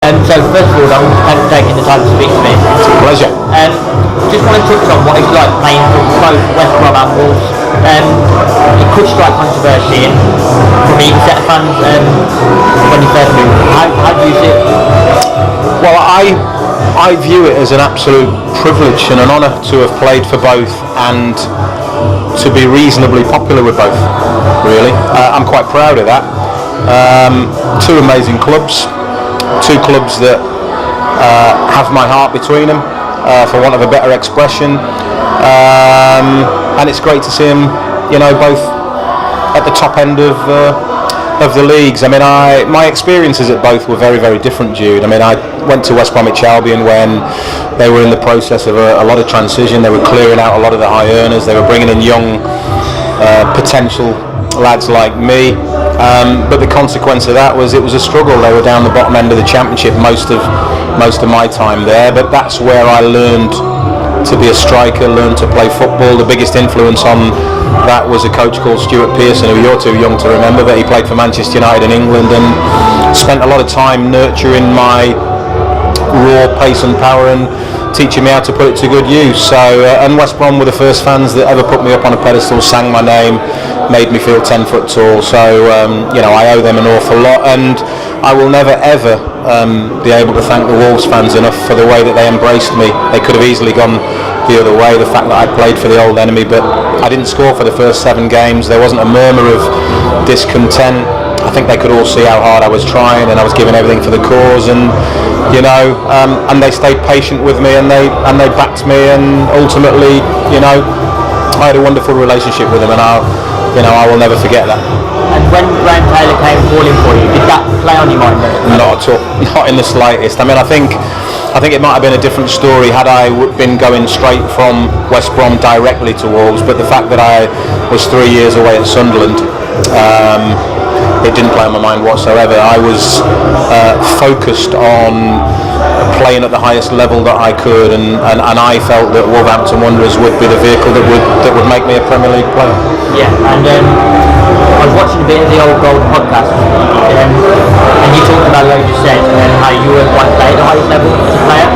So first of all, thanks for taking the time to speak to me. It's a pleasure. Just want to touch on what it's like playing for both West Brom and Wolves. It could strike controversy from either set of fans when you first moved. How do you see it? Well, I view it as an absolute privilege and an honour to have played for both and to be reasonably popular with both, really. I'm quite proud of that. Two amazing clubs. Two clubs that have my heart between them, for want of a better expression, and it's great to see them, both at the top end of the leagues. I mean, my experiences at both were very, very different, Jude. I mean, I went to West Bromwich Albion when they were in the process of a lot of transition. They were clearing out a lot of the high earners. They were bringing in young potential lads like me. But the consequence of that was it was a struggle. They were down the bottom end of the championship most of my time there. But that's where I learned to be a striker, learned to play football. The biggest influence on that was a coach called Stuart Pearson, who you're too young to remember, but he played for Manchester United in England and spent a lot of time nurturing my raw pace and power and teaching me how to put it to good use. So and West Brom were the first fans that ever put me up on a pedestal, sang my name, made me feel 10 foot tall. So I owe them an awful lot, and I will never ever be able to thank the Wolves fans enough for the way that they embraced me. They could have easily gone the other way, the fact that I played for the old enemy, but I didn't score for the first 7 games. There wasn't a murmur of discontent. I think they could all see how hard I was trying, and I was giving everything for the cause, and and they stayed patient with me, and they backed me, and ultimately, I had a wonderful relationship with them, and I will never forget that. And when Graham Taylor came calling for you, did that play on your mind? Not at all, not in the slightest. I mean, I think it might have been a different story had I been going straight from West Brom directly to Wolves, but the fact that I was 3 years away at Sunderland, it didn't play on my mind whatsoever. I was focused on playing at the highest level that I could, and I felt that Wolverhampton Wanderers would be the vehicle that would make me a Premier League player. Yeah, and I was watching a bit of the Old Gold podcast, and you talked about, like you said, how you weren't quite playing at the highest level as a player.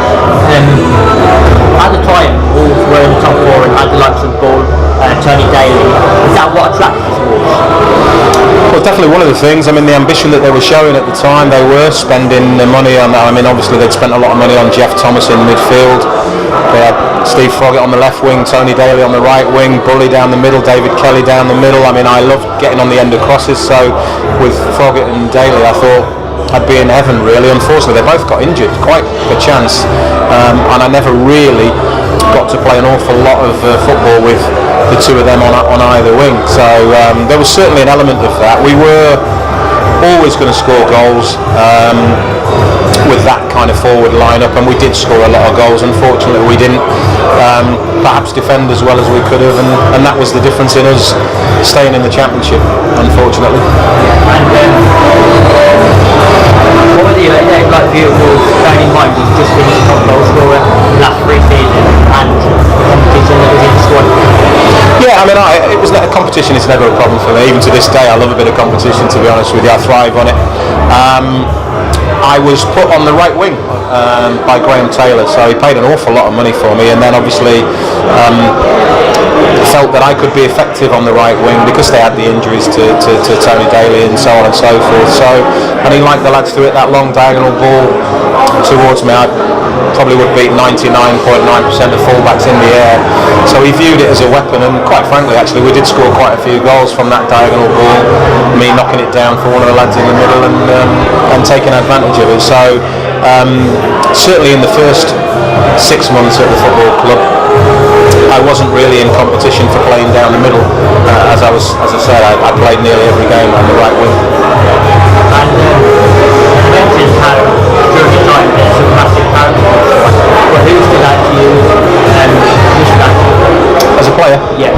At the time, Wolves were in the top 4 and had the likes of Ball, Tony Daly. Is that what attracted you to Wolves? Well, definitely one of the things. I mean, the ambition that they were showing at the time, they were spending the money on that. I mean, obviously they'd spent a lot of money on Jeff Thomas in midfield. They had Steve Froggatt on the left wing, Tony Daly on the right wing, Bully down the middle, David Kelly down the middle. I mean, I loved getting on the end of crosses, so with Froggatt and Daly, I thought I'd be in heaven, really. Unfortunately, they both got injured, quite a chance, and I never really got to play an awful lot of football with the two of them on either wing. So there was certainly an element of that. We were always going to score goals with that kind of forward lineup, and we did score a lot of goals. Unfortunately, we didn't perhaps defend as well as we could have, and that was the difference in us staying in the Championship, unfortunately. What were the vehicles, bearing in mind you've just finished top goal scorer last 3 seasons and the competition that was in the squad? Yeah, I mean, competition is never a problem for me. Even to this day, I love a bit of competition, to be honest with you. I thrive on it. I was put on the right wing by Graham Taylor, so he paid an awful lot of money for me, and then obviously felt that I could be effective on the right wing because they had the injuries to Tony Daly and so on and so forth. And he liked the lads to hit that long diagonal ball towards me. I probably would beat 99.9% of fullbacks in the air. So he viewed it as a weapon, and quite frankly, actually, we did score quite a few goals from that diagonal ball. Me knocking it down for one of the lads in the middle and taking advantage of it. So certainly in the first 6 months at the football club, I wasn't really in competition for playing down the middle. As I said, I played nearly every game on the right wing. And you mentioned how during your time there's some massive characters. But who stood out to you? Who stood out to you? As a player? Yeah.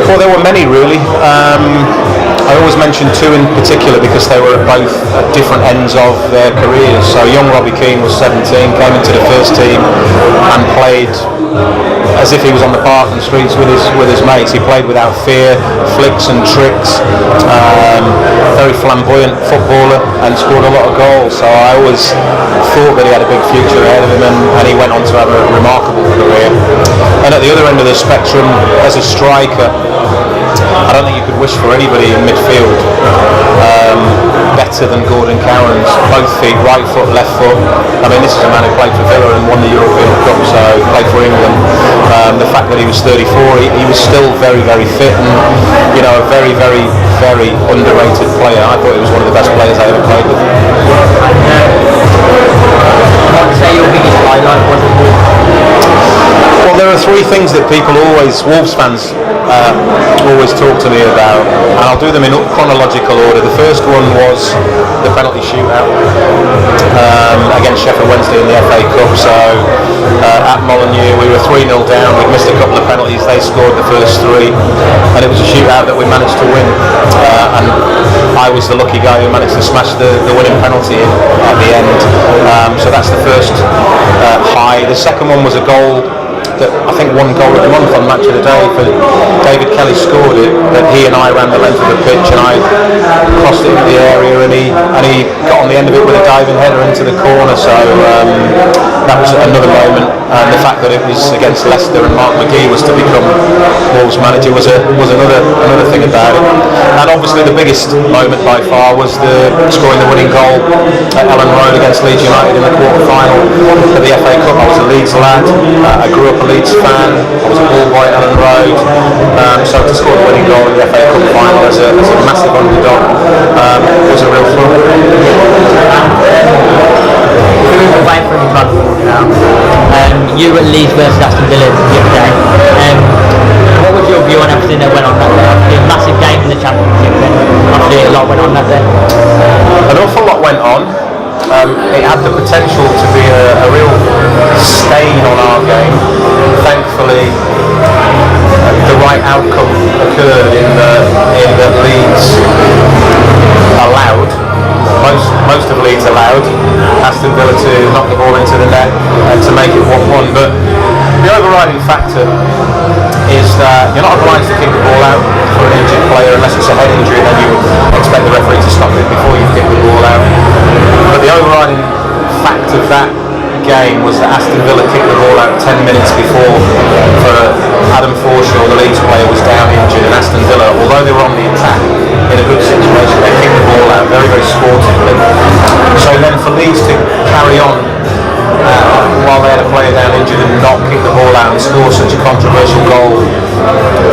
Well, there were many really. I always mention mention two in particular because they were both at different ends of their careers. So young Robbie Keane was 17, came into the first team and played as if he was on the park and streets with his mates. He played without fear, flicks and tricks, very flamboyant footballer, and scored a lot of goals. So I always thought that he had a big future ahead of him, and he went on to have a remarkable career. And at the other end of the spectrum, as a striker, I don't think you could wish for anybody in midfield better than Gordon Cowan's. Both feet, right foot, left foot. I mean, this is a man who played for Villa and won the European Cup, so played for England. The fact that he was 34, he was still very, very fit, and a very, very, very underrated player. I thought he was one of the best players I ever played with. What would say your biggest highlight was it? Well, there are three things that Wolves fans always talk to me about, and I'll do them in chronological order. The first one was the penalty shootout against Sheffield Wednesday in the FA Cup. So at Molineux, we were 3-0 down, we'd missed a couple of penalties, they scored the first three, and it was a shootout that we managed to win, and I was the lucky guy who managed to smash the winning penalty in at the end. So that's the first high. The second one was a goal that I think won goal of the month on Match of the Day. For David Kelly scored it, but he and I ran the length of the pitch, and I crossed it into the area, and he got on the end of it with a diving header into the corner. So that was another moment, and the fact that it was against Leicester and Mark McGee was to become Wolves manager was another thing about it. And obviously the biggest moment by far was scoring the winning goal at Ellen Road against Leeds United in the quarter-final of the FA Cup. I was a Leeds lad, I grew up a Leeds fan, I was a ball boy at Ellen Road, so to score the winning goal in the FA Cup final as a massive underdog was a real thrill. Moving away from the club now, you were at Leeds versus Aston Villa the other day. What was your view on everything that went on that day? Obviously a massive game in the Championship, and obviously a lot went on that day. An awful lot went on. It had the potential to be a real stain on our game. Thankfully, the right outcome occurred in that Leeds allowed, most of Leeds allowed Aston Villa to knock the ball into the net and to make it 1-1. But the overriding factor is that you're not obliged to kick the ball out for an injured player unless it's a head injury, then you would expect the referee to stop it before you kick the ball out. But the overriding fact of that game was that Aston Villa kicked the ball out 10 minutes before for Adam Forshaw, the Leeds player, was down injured, and Aston Villa, although they were on the attack in a good situation, they kicked the ball out very, very sportively. So then for Leeds to carry on while they had a player down injured and not kick the ball out and score such a controversial goal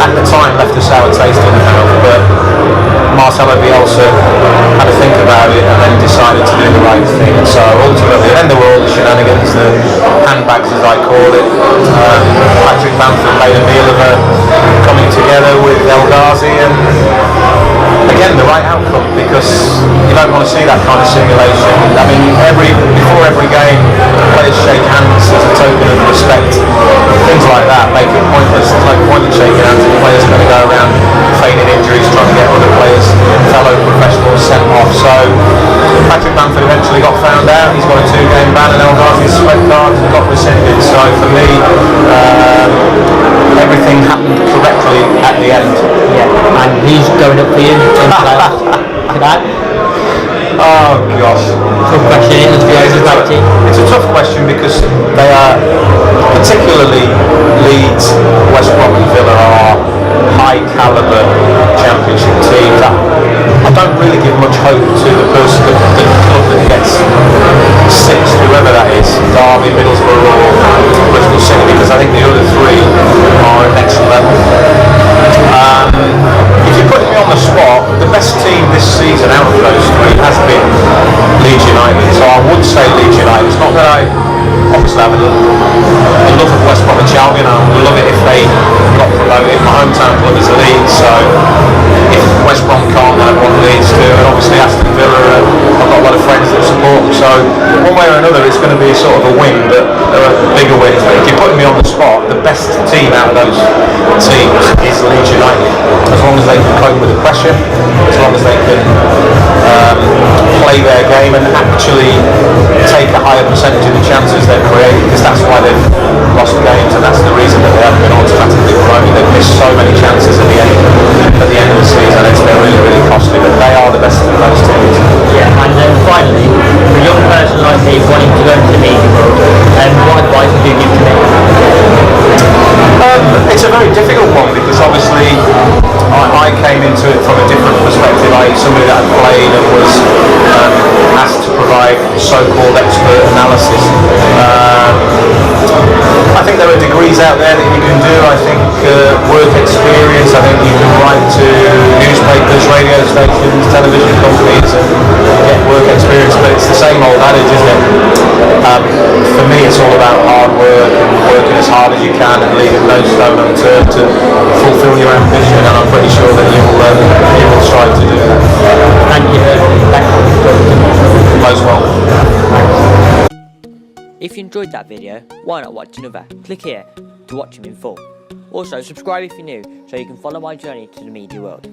at the time left a sour taste in the mouth. But Marcelo Bielsa had to think about it and then decided to do the right thing. So ultimately, then there were all the shenanigans, the handbags as I call it. Patrick Bamford made a meal of her coming together with El Ghazi, and again the right outcome, because you don't want to see that kind of simulation. I mean, before every game, players shake hands as a token of respect. Things like that make it pointless. There's no point in shaking hands if the players are going to go around feigning injuries, trying to get other players, fellow professionals, sent off. So Patrick Bamford eventually got found out. He's got a 2-game ban, and El Ghazi's red card got rescinded. So for me, everything happened correctly at the end. Yeah, and he's going up for you in playoffs tonight. Oh gosh. Tough question. It's a tough question because they are, particularly Leeds, West Brom and Villa, are high calibre Championship teams. I don't really give much hope to the club that gets sixth, whoever that is, Derby, Middlesbrough or Bristol City, because I think the other three are next level. If you're putting me on the spot, the best team this season out of those three has been Leeds United, so I would say Leeds United. It's not that I obviously have a love of West Bromwich Albion. I would love it if they got promoted. My hometown club is Leeds, so if West Brom can't, then I want Leeds to. And obviously Aston Villa, I've got a lot of friends that support important. So one way or another, it's going to be a sort of a win, but there are bigger wins. But if you're putting me on the spot, the best team out of those teams is Leeds United. As long as they can cope with the pressure, as long as they can play their game and actually take a higher percentage of the chances they've created, because that's why they've lost games, and that's the reason that they haven't been automatically promoted. They've missed so many chances at the end of the season. They're really, really costly, but they are the best of those teams. Yeah, and then finally, for a young person like me wanting to go into the media world, what advice would you give to me? It's a very difficult one, because obviously I came into it from a different perspective. Somebody that had played and was asked to provide so-called expert analysis. I think there are degrees out there that you can do. I think work experience. I think you can write to newspapers, radio stations, television companies, and get work experience. But it's the same old adage, isn't it? For me, it's all about hard work and working as hard as you can and leaving no stone unturned to fulfil your ambition. And I'm pretty sure that you will strive to do that. Thank you. Most welcome. If you enjoyed that video, why not watch another? Click here to watch them in full. Also, subscribe if you're new so you can follow my journey to the media world.